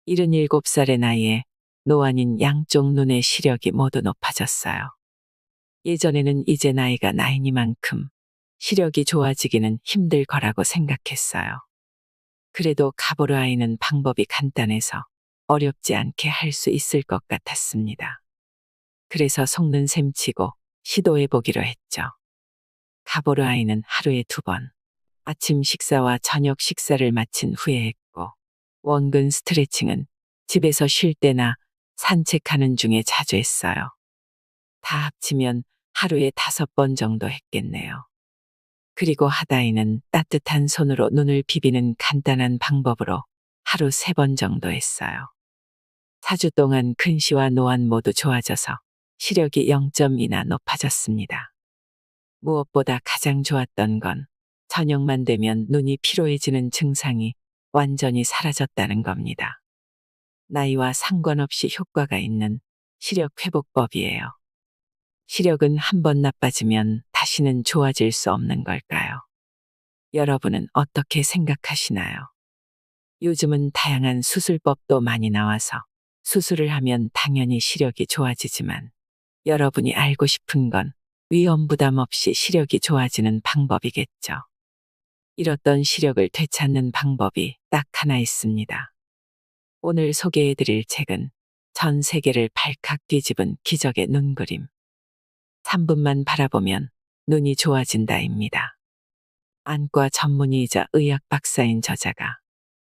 77살의 나이에 노안인 양쪽 눈의 시력이 모두 높아졌어요. 예전에는 이제 나이가 나이니만큼 시력이 좋아지기는 힘들 거라고 생각했어요. 그래도 가보르아이는 방법이 간단해서 어렵지 않게 할 수 있을 것 같았습니다. 그래서 속는 셈치고 시도해 보기로 했죠. 가보르아이는 하루에 2번, 아침 식사와 저녁 식사를 마친 후에 했고, 원근 스트레칭은 집에서 쉴 때나 산책하는 중에 자주 했어요. 다 합치면 하루에 5번 정도 했겠네요. 그리고 하다이는 따뜻한 손으로 눈을 비비는 간단한 방법으로 하루 3번 정도 했어요. 4주 동안 근시와 노안 모두 좋아져서 시력이 0.2나 높아졌습니다. 무엇보다 가장 좋았던 건 저녁만 되면 눈이 피로해지는 증상이 완전히 사라졌다는 겁니다. 나이와 상관없이 효과가 있는 시력 회복법이에요. 시력은 한번 나빠지면 다시는 좋아질 수 없는 걸까요? 여러분은 어떻게 생각하시나요? 요즘은 다양한 수술법도 많이 나와서 수술을 하면 당연히 시력이 좋아지지만 여러분이 알고 싶은 건 위험 부담 없이 시력이 좋아지는 방법이겠죠. 잃었던 시력을 되찾는 방법이 딱 하나 있습니다. 오늘 소개해드릴 책은 전 세계를 발칵 뒤집은 기적의 눈그림. 3분만 바라보면 눈이 좋아진다입니다. 안과 전문의이자 의학 박사인 저자가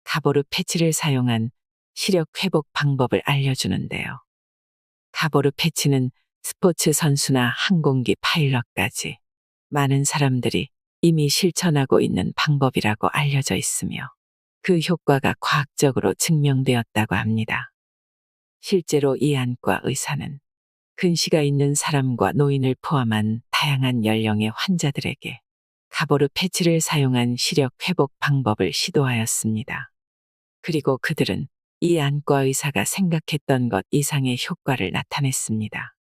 가보르 패치를 사용한 시력 회복 방법을 알려주는데요. 가보르 패치는 스포츠 선수나 항공기 파일럿까지 많은 사람들이 이미 실천하고 있는 방법이라고 알려져 있으며 그 효과가 과학적으로 증명되었다고 합니다. 실제로 이 안과 의사는 근시가 있는 사람과 노인을 포함한 다양한 연령의 환자들에게 가보르 패치를 사용한 시력 회복 방법을 시도하였습니다. 그리고 그들은 이 안과 의사가 생각했던 것 이상의 효과를 나타냈습니다.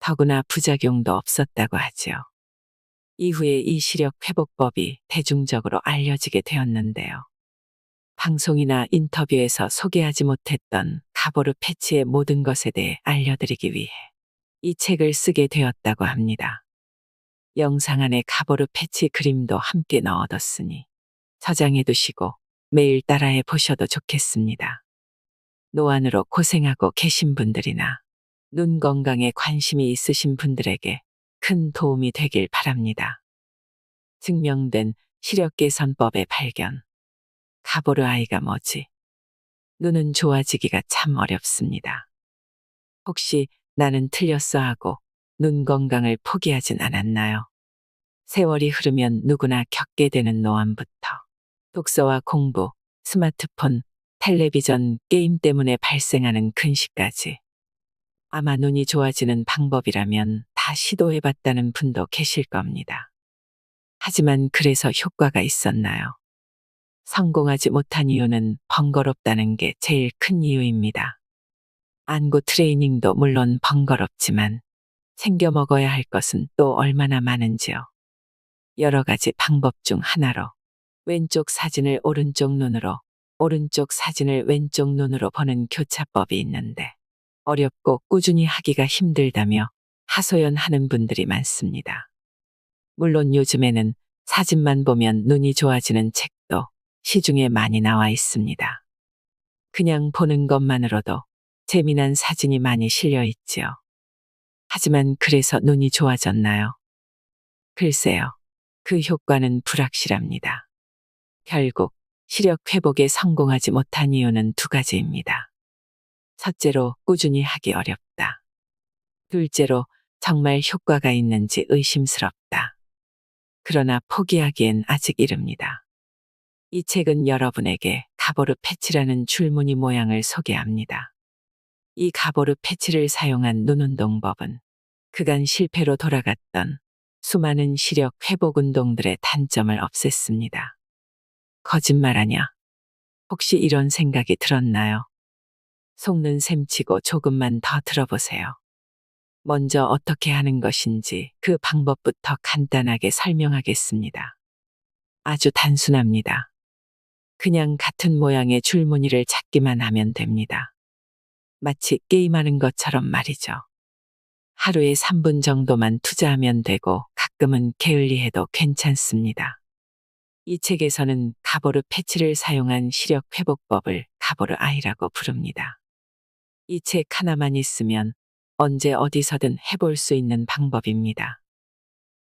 더구나 부작용도 없었다고 하지요. 이후에 이 시력 회복법이 대중적으로 알려지게 되었는데요. 방송이나 인터뷰에서 소개하지 못했던 가보르 패치의 모든 것에 대해 알려드리기 위해 이 책을 쓰게 되었다고 합니다. 영상 안에 가보르 패치 그림도 함께 넣어뒀으니 저장해 두시고 매일 따라해 보셔도 좋겠습니다. 노안으로 고생하고 계신 분들이나 눈 건강에 관심이 있으신 분들에게 큰 도움이 되길 바랍니다. 증명된 시력 개선법의 발견. 가보르아이가 뭐지? 눈은 좋아지기가 참 어렵습니다. 혹시 나는 틀렸어 하고 눈 건강을 포기하진 않았나요? 세월이 흐르면 누구나 겪게 되는 노안부터 독서와 공부, 스마트폰, 텔레비전, 게임 때문에 발생하는 근시까지 아마 눈이 좋아지는 방법이라면 다 시도해봤다는 분도 계실 겁니다. 하지만 그래서 효과가 있었나요? 성공하지 못한 이유는 번거롭다는 게 제일 큰 이유입니다. 안구 트레이닝도 물론 번거롭지만 챙겨 먹어야 할 것은 또 얼마나 많은지요. 여러 가지 방법 중 하나로 왼쪽 사진을 오른쪽 눈으로, 오른쪽 사진을 왼쪽 눈으로 보는 교차법이 있는데 어렵고 꾸준히 하기가 힘들다며 하소연하는 분들이 많습니다. 물론 요즘에는 사진만 보면 눈이 좋아지는 책도 시중에 많이 나와 있습니다. 그냥 보는 것만으로도 재미난 사진이 많이 실려 있지요. 하지만 그래서 눈이 좋아졌나요? 글쎄요. 그 효과는 불확실합니다. 결국 시력 회복에 성공하지 못한 이유는 2가지입니다. 첫째로 꾸준히 하기 어렵다. 둘째로 정말 효과가 있는지 의심스럽다. 그러나 포기하기엔 아직 이릅니다. 이 책은 여러분에게 가보르 패치라는 줄무늬 모양을 소개합니다. 이 가보르 패치를 사용한 눈운동법은 그간 실패로 돌아갔던 수많은 시력 회복 운동들의 단점을 없앴습니다. 거짓말하냐? 혹시 이런 생각이 들었나요? 속는 셈치고 조금만 더 들어보세요. 먼저 어떻게 하는 것인지 그 방법부터 간단하게 설명하겠습니다. 아주 단순합니다. 그냥 같은 모양의 줄무늬를 찾기만 하면 됩니다. 마치 게임하는 것처럼 말이죠. 하루에 3분 정도만 투자하면 되고 가끔은 게을리해도 괜찮습니다. 이 책에서는 가보르 패치를 사용한 시력 회복법을 가보르 아이라고 부릅니다. 이 책 하나만 있으면 언제 어디서든 해볼 수 있는 방법입니다.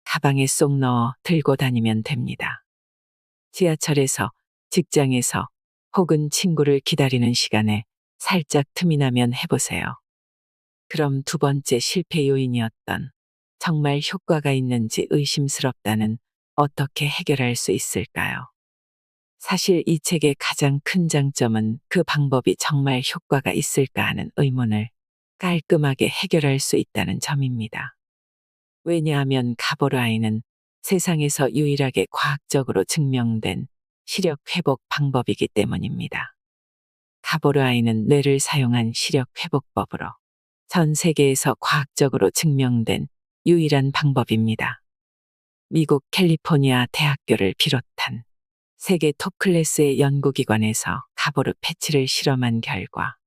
가방에 쏙 넣어 들고 다니면 됩니다. 지하철에서, 직장에서 혹은 친구를 기다리는 시간에 살짝 틈이 나면 해보세요. 그럼 두 번째 실패 요인이었던 정말 효과가 있는지 의심스럽다는 어떻게 해결할 수 있을까요? 사실 이 책의 가장 큰 장점은 그 방법이 정말 효과가 있을까 하는 의문을 깔끔하게 해결할 수 있다는 점입니다. 왜냐하면 가보르 아이는 세상에서 유일하게 과학적으로 증명된 시력 회복 방법이기 때문입니다. 가보르 아이는 뇌를 사용한 시력 회복법으로 전 세계에서 과학적으로 증명된 유일한 방법입니다. 미국 캘리포니아 대학교를 비롯한 세계 톱 클래스의 연구기관에서 가보르 패치를 실험한 결과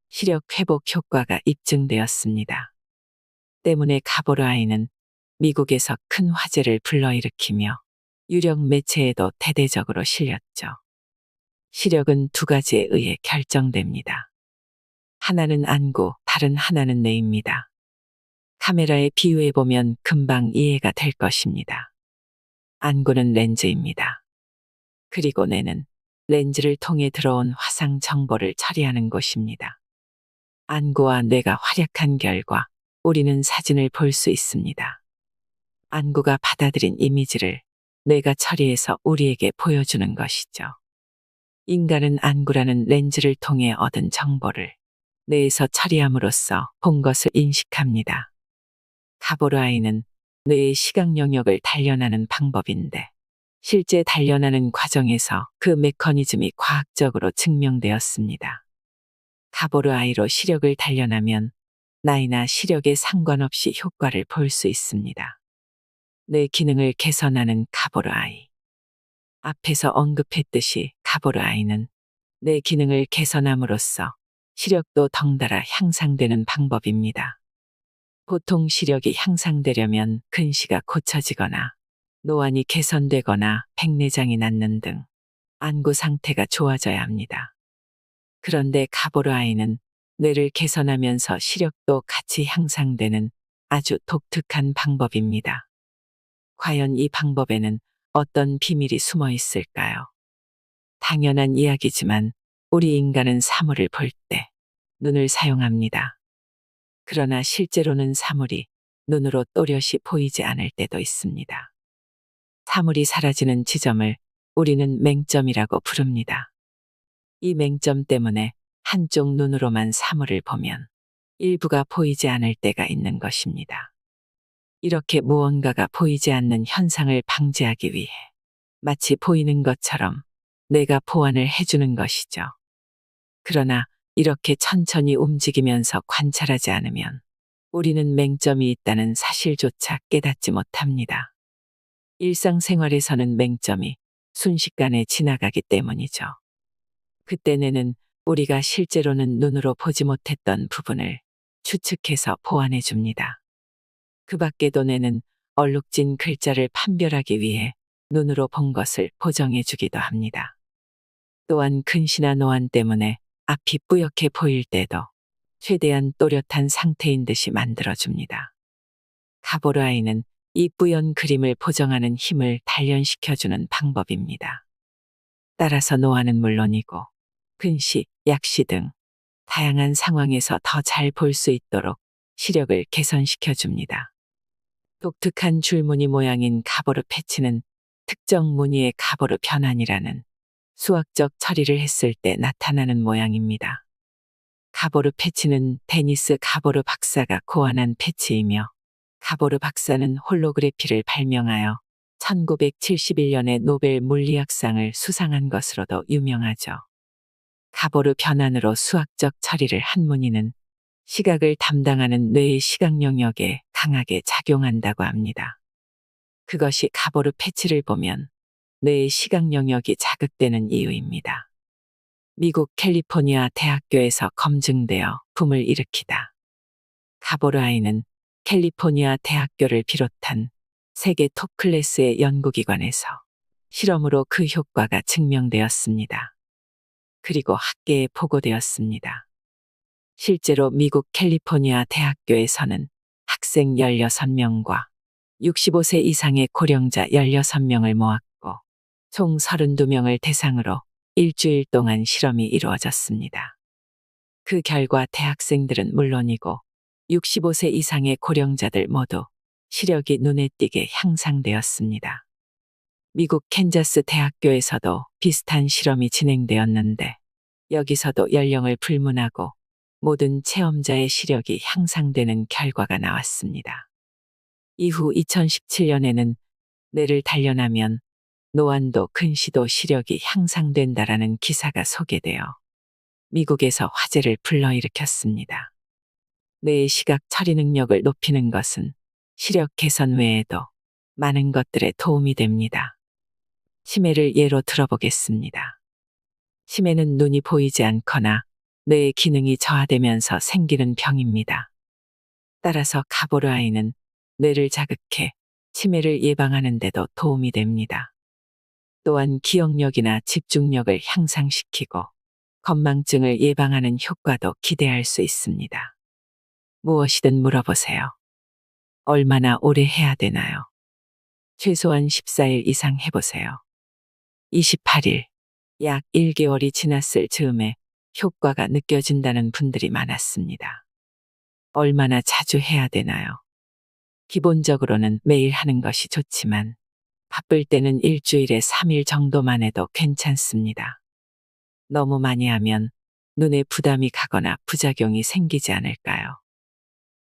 시력 회복 효과가 입증되었습니다. 때문에 가보르 아이는 미국에서 큰 화제를 불러일으키며 유력 매체에도 대대적으로 실렸죠. 시력은 두 가지에 의해 결정됩니다. 하나는 안구, 다른 하나는 뇌입니다. 카메라에 비유해보면 금방 이해가 될 것입니다. 안구는 렌즈입니다. 그리고 뇌는 렌즈를 통해 들어온 화상 정보를 처리하는 곳입니다. 안구와 뇌가 활약한 결과 우리는 사진을 볼 수 있습니다. 안구가 받아들인 이미지를 뇌가 처리해서 우리에게 보여주는 것이죠. 인간은 안구라는 렌즈를 통해 얻은 정보를 뇌에서 처리함으로써 본 것을 인식합니다. 가보르 아이는 뇌의 시각 영역을 단련하는 방법인데 실제 단련하는 과정에서 그 메커니즘이 과학적으로 증명되었습니다. 가보르 아이로 시력을 단련하면 나이나 시력에 상관없이 효과를 볼 수 있습니다. 뇌 기능을 개선하는 가보르 아이. 앞에서 언급했듯이 가보르 아이는 뇌 기능을 개선함으로써 시력도 덩달아 향상되는 방법입니다. 보통 시력이 향상되려면 근시가 고쳐지거나 노안이 개선되거나 백내장이 낫는 등 안구 상태가 좋아져야 합니다. 그런데 가보르 아이는 뇌를 개선하면서 시력도 같이 향상되는 아주 독특한 방법입니다. 과연 이 방법에는 어떤 비밀이 숨어 있을까요? 당연한 이야기지만 우리 인간은 사물을 볼 때 눈을 사용합니다. 그러나 실제로는 사물이 눈으로 또렷이 보이지 않을 때도 있습니다. 사물이 사라지는 지점을 우리는 맹점이라고 부릅니다. 이 맹점 때문에 한쪽 눈으로만 사물을 보면 일부가 보이지 않을 때가 있는 것입니다. 이렇게 무언가가 보이지 않는 현상을 방지하기 위해 마치 보이는 것처럼 뇌가 보완을 해주는 것이죠. 그러나 이렇게 천천히 움직이면서 관찰하지 않으면 우리는 맹점이 있다는 사실조차 깨닫지 못합니다. 일상생활에서는 맹점이 순식간에 지나가기 때문이죠. 그때 뇌는 우리가 실제로는 눈으로 보지 못했던 부분을 추측해서 보완해 줍니다. 그 밖에도 뇌는 얼룩진 글자를 판별하기 위해 눈으로 본 것을 보정해 주기도 합니다. 또한 근시나 노안 때문에 앞이 뿌옇게 보일 때도 최대한 또렷한 상태인 듯이 만들어줍니다. 가보르 아이는 이 뿌연 그림을 보정하는 힘을 단련시켜주는 방법입니다. 따라서 노안은 물론이고 근시, 약시 등 다양한 상황에서 더 잘 볼 수 있도록 시력을 개선시켜줍니다. 독특한 줄무늬 모양인 가보르 패치는 특정 무늬의 가보르 변환이라는 수학적 처리를 했을 때 나타나는 모양입니다. 가보르 패치는 데니스 가보르 박사가 고안한 패치이며 가보르 박사는 홀로그래피를 발명하여 1971년에 노벨 물리학상을 수상한 것으로도 유명하죠. 가보르 변환으로 수학적 처리를 한 무늬는 시각을 담당하는 뇌의 시각 영역에 강하게 작용한다고 합니다. 그것이 가보르 패치를 보면 뇌의 시각 영역이 자극되는 이유입니다. 미국 캘리포니아 대학교에서 검증되어 붐을 일으키다. 가보르아이는 캘리포니아 대학교를 비롯한 세계 톱 클래스의 연구기관에서 실험으로 그 효과가 증명되었습니다. 그리고 학계에 보고되었습니다. 실제로 미국 캘리포니아 대학교에서는 학생 16명과 65세 이상의 고령자 16명을 모았고 총 32명을 대상으로 일주일 동안 실험이 이루어졌습니다. 그 결과 대학생들은 물론이고 65세 이상의 고령자들 모두 시력이 눈에 띄게 향상되었습니다. 미국 캔자스 대학교에서도 비슷한 실험이 진행되었는데 여기서도 연령을 불문하고 모든 체험자의 시력이 향상되는 결과가 나왔습니다. 이후 2017년에는 뇌를 단련하면 노안도 근시도 시력이 향상된다라는 기사가 소개되어 미국에서 화제를 불러일으켰습니다. 뇌의 시각 처리 능력을 높이는 것은 시력 개선 외에도 많은 것들에 도움이 됩니다. 치매를 예로 들어보겠습니다. 치매는 눈이 보이지 않거나 뇌의 기능이 저하되면서 생기는 병입니다. 따라서 가보르아이는 뇌를 자극해 치매를 예방하는 데도 도움이 됩니다. 또한 기억력이나 집중력을 향상시키고 건망증을 예방하는 효과도 기대할 수 있습니다. 무엇이든 물어보세요. 얼마나 오래 해야 되나요? 최소한 14일 이상 해보세요. 28일, 약 1개월이 지났을 즈음에 효과가 느껴진다는 분들이 많았습니다. 얼마나 자주 해야 되나요? 기본적으로는 매일 하는 것이 좋지만 바쁠 때는 일주일에 3일 정도만 해도 괜찮습니다. 너무 많이 하면 눈에 부담이 가거나 부작용이 생기지 않을까요?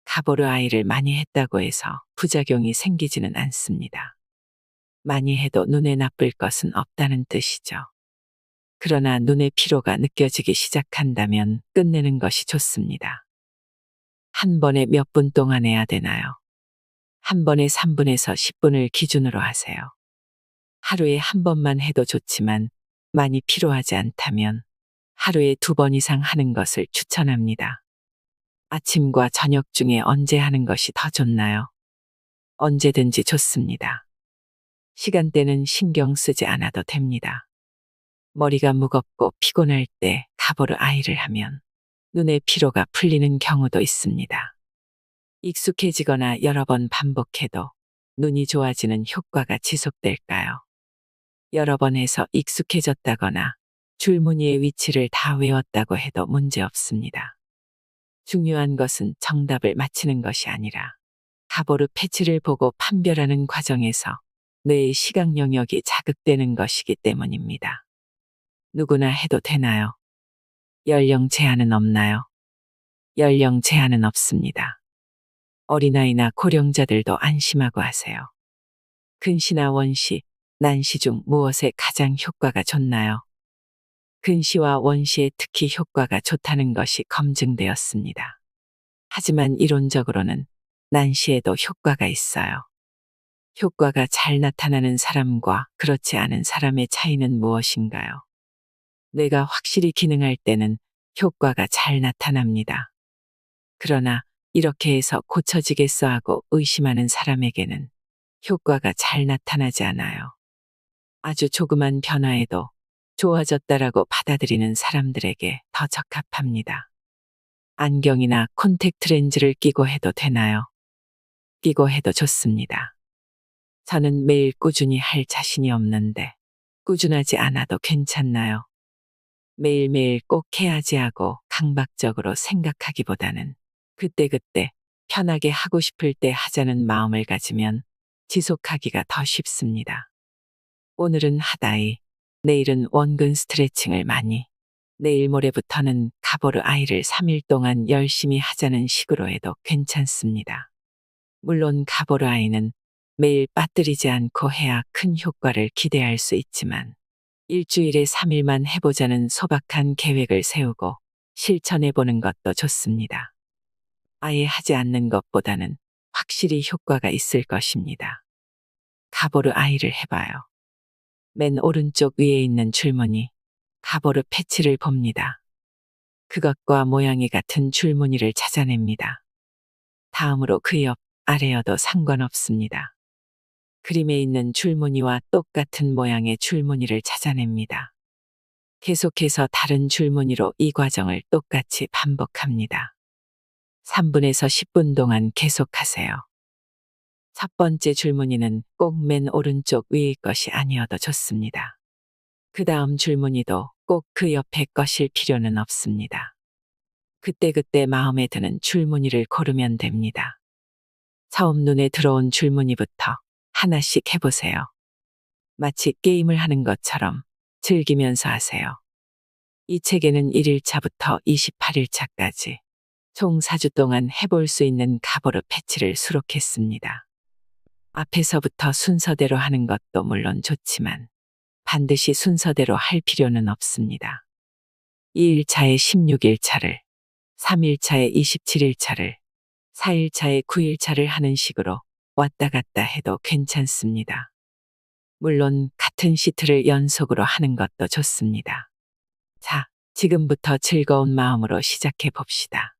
가보르아이를 많이 했다고 해서 부작용이 생기지는 않습니다. 많이 해도 눈에 나쁠 것은 없다는 뜻이죠. 그러나 눈의 피로가 느껴지기 시작한다면 끝내는 것이 좋습니다. 한 번에 몇 분 동안 해야 되나요? 한 번에 3분에서 10분을 기준으로 하세요. 하루에 한 번만 해도 좋지만 많이 피로하지 않다면 하루에 2번 이상 하는 것을 추천합니다. 아침과 저녁 중에 언제 하는 것이 더 좋나요? 언제든지 좋습니다. 시간대는 신경 쓰지 않아도 됩니다. 머리가 무겁고 피곤할 때 가보르아이를 하면 눈의 피로가 풀리는 경우도 있습니다. 익숙해지거나 여러 번 반복해도 눈이 좋아지는 효과가 지속될까요? 여러 번 해서 익숙해졌다거나 줄무늬의 위치를 다 외웠다고 해도 문제없습니다. 중요한 것은 정답을 맞히는 것이 아니라 가보르 패치를 보고 판별하는 과정에서 뇌의 시각 영역이 자극되는 것이기 때문입니다. 누구나 해도 되나요? 연령 제한은 없나요? 연령 제한은 없습니다. 어린아이나 고령자들도 안심하고 하세요. 근시나 원시, 난시 중 무엇에 가장 효과가 좋나요? 근시와 원시에 특히 효과가 좋다는 것이 검증되었습니다. 하지만 이론적으로는 난시에도 효과가 있어요. 효과가 잘 나타나는 사람과 그렇지 않은 사람의 차이는 무엇인가요? 뇌가 확실히 기능할 때는 효과가 잘 나타납니다. 그러나 이렇게 해서 고쳐지겠어 하고 의심하는 사람에게는 효과가 잘 나타나지 않아요. 아주 조그만 변화에도 좋아졌다라고 받아들이는 사람들에게 더 적합합니다. 안경이나 콘택트 렌즈를 끼고 해도 되나요? 끼고 해도 좋습니다. 저는 매일 꾸준히 할 자신이 없는데 꾸준하지 않아도 괜찮나요? 매일매일 꼭 해야지 하고 강박적으로 생각하기보다는 그때그때 편하게 하고 싶을 때 하자는 마음을 가지면 지속하기가 더 쉽습니다. 오늘은 하다이, 내일은 원근 스트레칭을 많이, 내일 모레부터는 가보르아이를 3일 동안 열심히 하자는 식으로 해도 괜찮습니다. 물론 가보르아이는 매일 빠뜨리지 않고 해야 큰 효과를 기대할 수 있지만 일주일에 3일만 해보자는 소박한 계획을 세우고 실천해보는 것도 좋습니다. 아예 하지 않는 것보다는 확실히 효과가 있을 것입니다. 가보르아이를 해봐요. 맨 오른쪽 위에 있는 줄무늬 가보르 패치를 봅니다. 그것과 모양이 같은 줄무늬를 찾아냅니다. 다음으로 그 옆, 아래여도 상관없습니다. 그림에 있는 줄무늬와 똑같은 모양의 줄무늬를 찾아냅니다. 계속해서 다른 줄무늬로 이 과정을 똑같이 반복합니다. 3분에서 10분 동안 계속하세요. 첫 번째 줄무늬는 꼭 맨 오른쪽 위의 것이 아니어도 좋습니다. 그 다음 줄무늬도 꼭 그 옆에 것일 필요는 없습니다. 그때그때 마음에 드는 줄무늬를 고르면 됩니다. 처음 눈에 들어온 줄무늬부터 하나씩 해보세요. 마치 게임을 하는 것처럼 즐기면서 하세요. 이 책에는 1일차부터 28일차까지 총 4주 동안 해볼 수 있는 가보르 패치를 수록했습니다. 앞에서부터 순서대로 하는 것도 물론 좋지만 반드시 순서대로 할 필요는 없습니다. 2일차에 16일차를, 3일차에 27일차를, 4일차에 9일차를 하는 식으로 왔다 갔다 해도 괜찮습니다. 물론 같은 시트를 연속으로 하는 것도 좋습니다. 자, 지금부터 즐거운 마음으로 시작해 봅시다.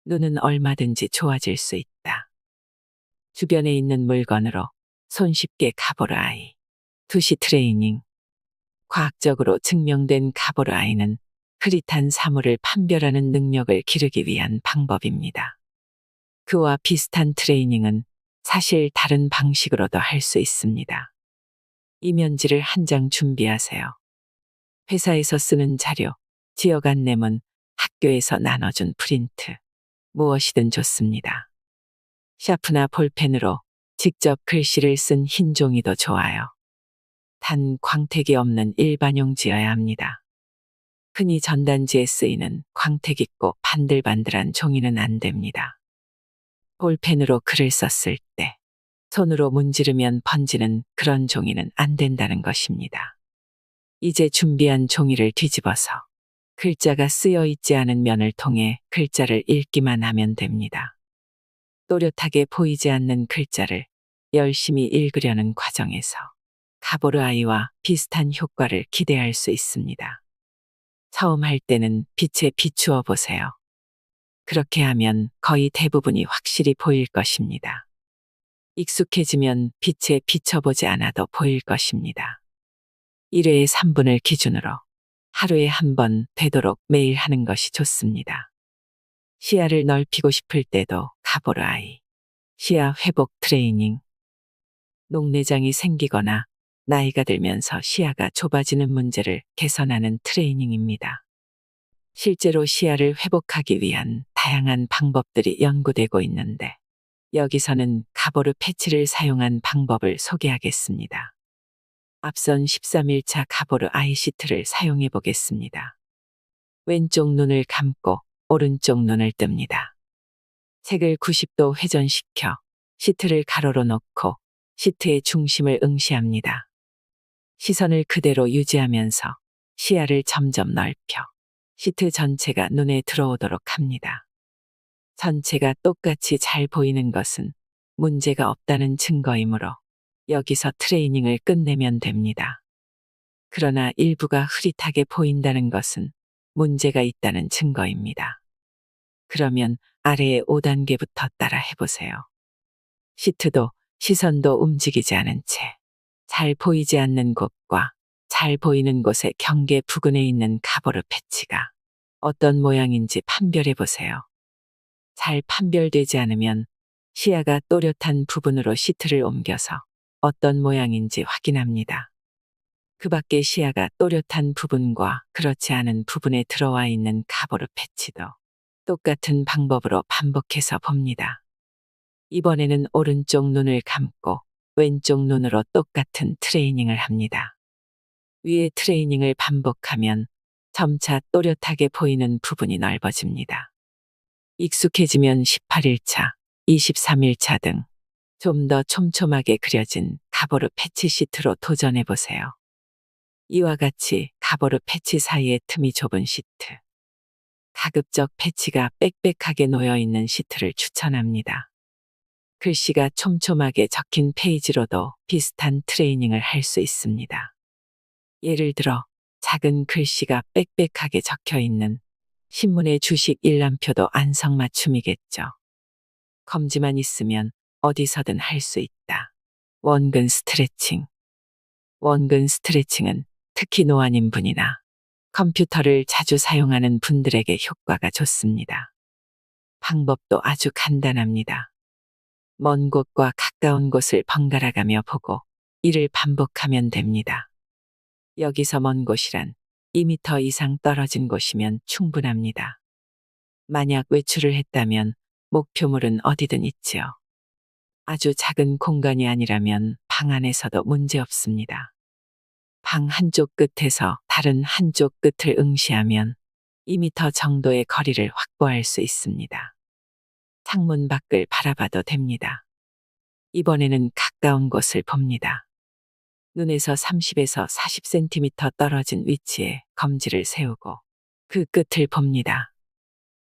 눈은 얼마든지 좋아질 수 있다. 주변에 있는 물건으로 손쉽게 가보르 아이. 투시 트레이닝. 과학적으로 증명된 가보르 아이는 흐릿한 사물을 판별하는 능력을 기르기 위한 방법입니다. 그와 비슷한 트레이닝은 사실 다른 방식으로도 할 수 있습니다. 이면지를 한 장 준비하세요. 회사에서 쓰는 자료, 지역 안내문, 학교에서 나눠준 프린트, 무엇이든 좋습니다. 샤프나 볼펜으로 직접 글씨를 쓴 흰 종이도 좋아요. 단 광택이 없는 일반용지여야 합니다. 흔히 전단지에 쓰이는 광택 있고 반들반들한 종이는 안 됩니다. 볼펜으로 글을 썼을 때 손으로 문지르면 번지는 그런 종이는 안 된다는 것입니다. 이제 준비한 종이를 뒤집어서 글자가 쓰여 있지 않은 면을 통해 글자를 읽기만 하면 됩니다. 또렷하게 보이지 않는 글자를 열심히 읽으려는 과정에서 가보르 아이와 비슷한 효과를 기대할 수 있습니다. 처음 할 때는 빛에 비추어 보세요. 그렇게 하면 거의 대부분이 확실히 보일 것입니다. 익숙해지면 빛에 비춰보지 않아도 보일 것입니다. 1회에 3분을 기준으로 하루에 한 번 되도록 매일 하는 것이 좋습니다. 시야를 넓히고 싶을 때도 가보르 아이. 시야 회복 트레이닝. 녹내장이 생기거나 나이가 들면서 시야가 좁아지는 문제를 개선하는 트레이닝입니다. 실제로 시야를 회복하기 위한 다양한 방법들이 연구되고 있는데 여기서는 가보르 패치를 사용한 방법을 소개하겠습니다. 앞선 13일차 가보르 아이 시트를 사용해 보겠습니다. 왼쪽 눈을 감고 오른쪽 눈을 뜹니다. 책을 90도 회전시켜 시트를 가로로 놓고 시트의 중심을 응시합니다. 시선을 그대로 유지하면서 시야를 점점 넓혀 시트 전체가 눈에 들어오도록 합니다. 전체가 똑같이 잘 보이는 것은 문제가 없다는 증거이므로 여기서 트레이닝을 끝내면 됩니다. 그러나 일부가 흐릿하게 보인다는 것은 문제가 있다는 증거입니다. 그러면 아래의 5단계부터 따라 해보세요. 시트도 시선도 움직이지 않은 채 잘 보이지 않는 곳과 잘 보이는 곳의 경계 부근에 있는 가보르 패치가 어떤 모양인지 판별해 보세요. 잘 판별되지 않으면 시야가 또렷한 부분으로 시트를 옮겨서 어떤 모양인지 확인합니다. 그 밖에 시야가 또렷한 부분과 그렇지 않은 부분에 들어와 있는 가보르 패치도 똑같은 방법으로 반복해서 봅니다. 이번에는 오른쪽 눈을 감고 왼쪽 눈으로 똑같은 트레이닝을 합니다. 위의 트레이닝을 반복하면 점차 또렷하게 보이는 부분이 넓어집니다. 익숙해지면 18일차, 23일차 등 좀 더 촘촘하게 그려진 가보르 패치 시트로 도전해 보세요. 이와 같이 가보르 패치 사이에 틈이 좁은 시트, 가급적 패치가 빽빽하게 놓여 있는 시트를 추천합니다. 글씨가 촘촘하게 적힌 페이지로도 비슷한 트레이닝을 할 수 있습니다. 예를 들어 작은 글씨가 빽빽하게 적혀 있는 신문의 주식 일람표도 안성맞춤이겠죠. 검지만 있으면 어디서든 할 수 있다. 원근 스트레칭. 원근 스트레칭은 특히 노안인 분이나 컴퓨터를 자주 사용하는 분들에게 효과가 좋습니다. 방법도 아주 간단합니다. 먼 곳과 가까운 곳을 번갈아 가며 보고 이를 반복하면 됩니다. 여기서 먼 곳이란 2m 이상 떨어진 곳이면 충분합니다. 만약 외출을 했다면 목표물은 어디든 있지요. 아주 작은 공간이 아니라면 방 안에서도 문제 없습니다. 방 한쪽 끝에서 다른 한쪽 끝을 응시하면 2m 정도의 거리를 확보할 수 있습니다. 창문 밖을 바라봐도 됩니다. 이번에는 가까운 곳을 봅니다. 눈에서 30에서 40cm 떨어진 위치에 검지를 세우고 그 끝을 봅니다.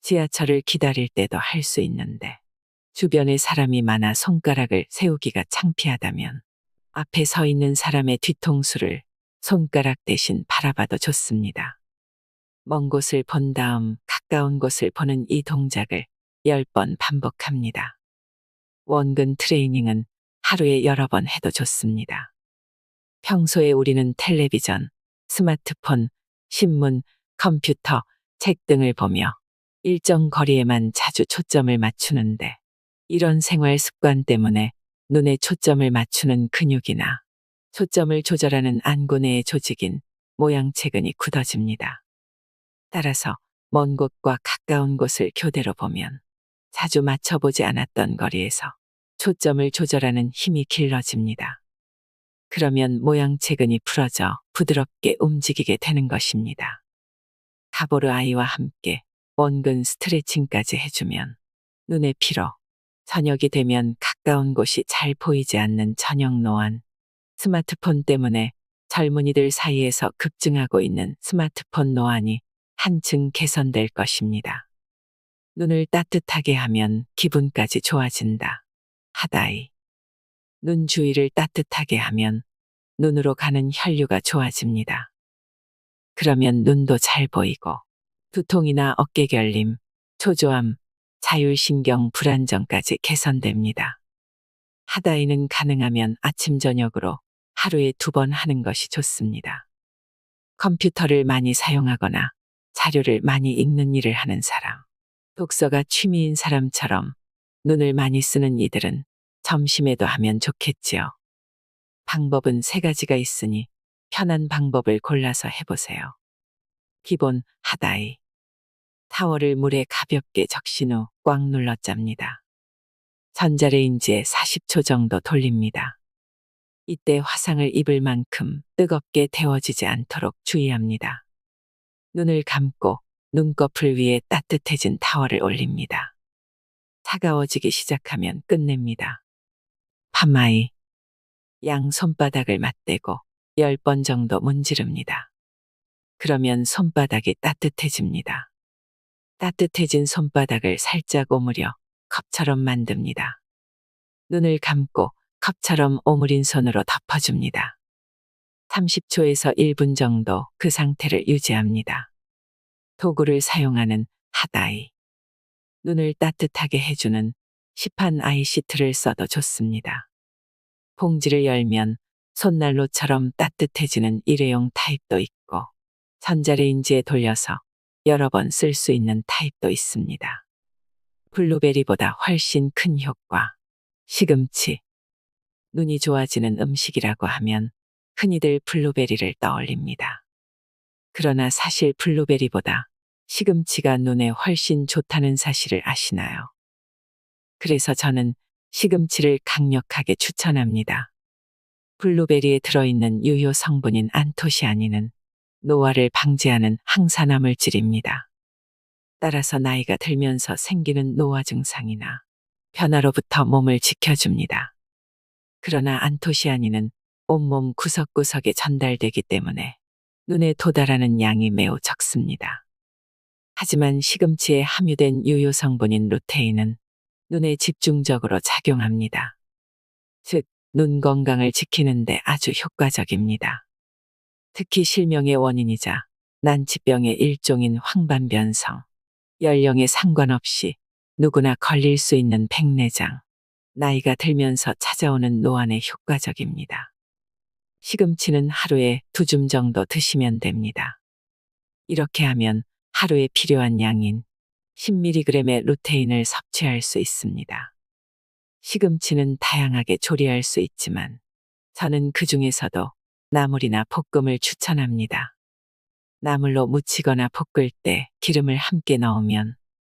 지하철을 기다릴 때도 할 수 있는데 주변에 사람이 많아 손가락을 세우기가 창피하다면 앞에 서 있는 사람의 뒤통수를 손가락 대신 바라봐도 좋습니다. 먼 곳을 본 다음 가까운 곳을 보는 이 동작을 10번 반복합니다. 원근 트레이닝은 하루에 여러 번 해도 좋습니다. 평소에 우리는 텔레비전, 스마트폰, 신문, 컴퓨터, 책 등을 보며 일정 거리에만 자주 초점을 맞추는데 이런 생활 습관 때문에 눈에 초점을 맞추는 근육이나 초점을 조절하는 안구 내의 조직인 모양체근이 굳어집니다. 따라서 먼 곳과 가까운 곳을 교대로 보면 자주 맞춰보지 않았던 거리에서 초점을 조절하는 힘이 길러집니다. 그러면 모양체근이 풀어져 부드럽게 움직이게 되는 것입니다. 가보르 아이와 함께 원근 스트레칭까지 해주면 눈의 피로, 저녁이 되면 가까운 곳이 잘 보이지 않는 저녁 노안, 스마트폰 때문에 젊은이들 사이에서 급증하고 있는 스마트폰 노안이 한층 개선될 것입니다. 눈을 따뜻하게 하면 기분까지 좋아진다. 하다이. 눈 주위를 따뜻하게 하면 눈으로 가는 혈류가 좋아집니다. 그러면 눈도 잘 보이고 두통이나 어깨 결림, 초조함, 자율신경 불안정까지 개선됩니다. 하다이는 가능하면 아침 저녁으로 하루에 2번 하는 것이 좋습니다. 컴퓨터를 많이 사용하거나 자료를 많이 읽는 일을 하는 사람, 독서가 취미인 사람처럼 눈을 많이 쓰는 이들은 점심에도 하면 좋겠지요. 방법은 3가지가 있으니 편한 방법을 골라서 해보세요. 기본 하다이. 타월을 물에 가볍게 적신 후 꽉 눌러 짭니다. 전자레인지에 40초 정도 돌립니다. 이때 화상을 입을 만큼 뜨겁게 데워지지 않도록 주의합니다. 눈을 감고 눈꺼풀 위에 따뜻해진 타월을 올립니다. 차가워지기 시작하면 끝냅니다. 파마이. 양 손바닥을 맞대고 10번 정도 문지릅니다. 그러면 손바닥이 따뜻해집니다. 따뜻해진 손바닥을 살짝 오므려 컵처럼 만듭니다. 눈을 감고 컵처럼 오므린 손으로 덮어줍니다. 30초에서 1분 정도 그 상태를 유지합니다. 도구를 사용하는 하다이. 눈을 따뜻하게 해주는 시판 아이 시트를 써도 좋습니다. 봉지를 열면 손난로처럼 따뜻해지는 일회용 타입도 있고 전자레인지에 돌려서 여러 번 쓸 수 있는 타입도 있습니다. 블루베리보다 훨씬 큰 효과. 시금치. 눈이 좋아지는 음식이라고 하면 흔히들 블루베리를 떠올립니다. 그러나 사실 블루베리보다 시금치가 눈에 훨씬 좋다는 사실을 아시나요? 그래서 저는 시금치를 강력하게 추천합니다. 블루베리에 들어있는 유효 성분인 안토시아닌은 노화를 방지하는 항산화 물질입니다. 따라서 나이가 들면서 생기는 노화 증상이나 변화로부터 몸을 지켜줍니다. 그러나 안토시아닌은 온몸 구석구석에 전달되기 때문에 눈에 도달하는 양이 매우 적습니다. 하지만 시금치에 함유된 유효 성분인 루테인은 눈에 집중적으로 작용합니다. 즉, 눈 건강을 지키는데 아주 효과적입니다. 특히 실명의 원인이자 난치병의 일종인 황반변성, 연령에 상관없이 누구나 걸릴 수 있는 백내장, 나이가 들면서 찾아오는 노안에 효과적입니다. 시금치는 하루에 2줌 정도 드시면 됩니다. 이렇게 하면 하루에 필요한 양인 10mg의 루테인을 섭취할 수 있습니다. 시금치는 다양하게 조리할 수 있지만 저는 그 중에서도 나물이나 볶음을 추천합니다. 나물로 무치거나 볶을 때 기름을 함께 넣으면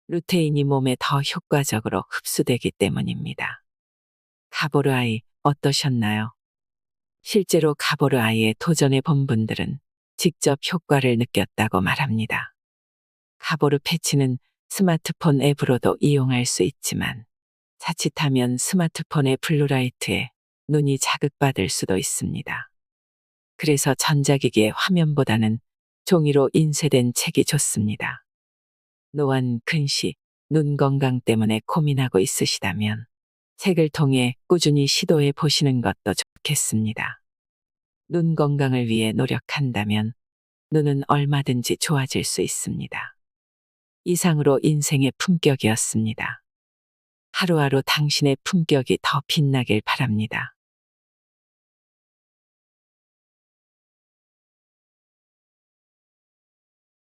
루테인이 몸에 더 효과적으로 흡수되기 때문입니다. 가보르 아이 어떠셨나요? 실제로 가보르 아이에 도전해 본 분들은 직접 효과를 느꼈다고 말합니다. 가보르 패치는 스마트폰 앱으로도 이용할 수 있지만 자칫하면 스마트폰의 블루라이트에 눈이 자극받을 수도 있습니다. 그래서 전자기기의 화면보다는 종이로 인쇄된 책이 좋습니다. 노안, 근시, 눈 건강 때문에 고민하고 있으시다면 책을 통해 꾸준히 시도해 보시는 것도 좋겠습니다. 눈 건강을 위해 노력한다면 눈은 얼마든지 좋아질 수 있습니다. 이상으로 인생의 품격이었습니다. 하루하루 당신의 품격이 더 빛나길 바랍니다.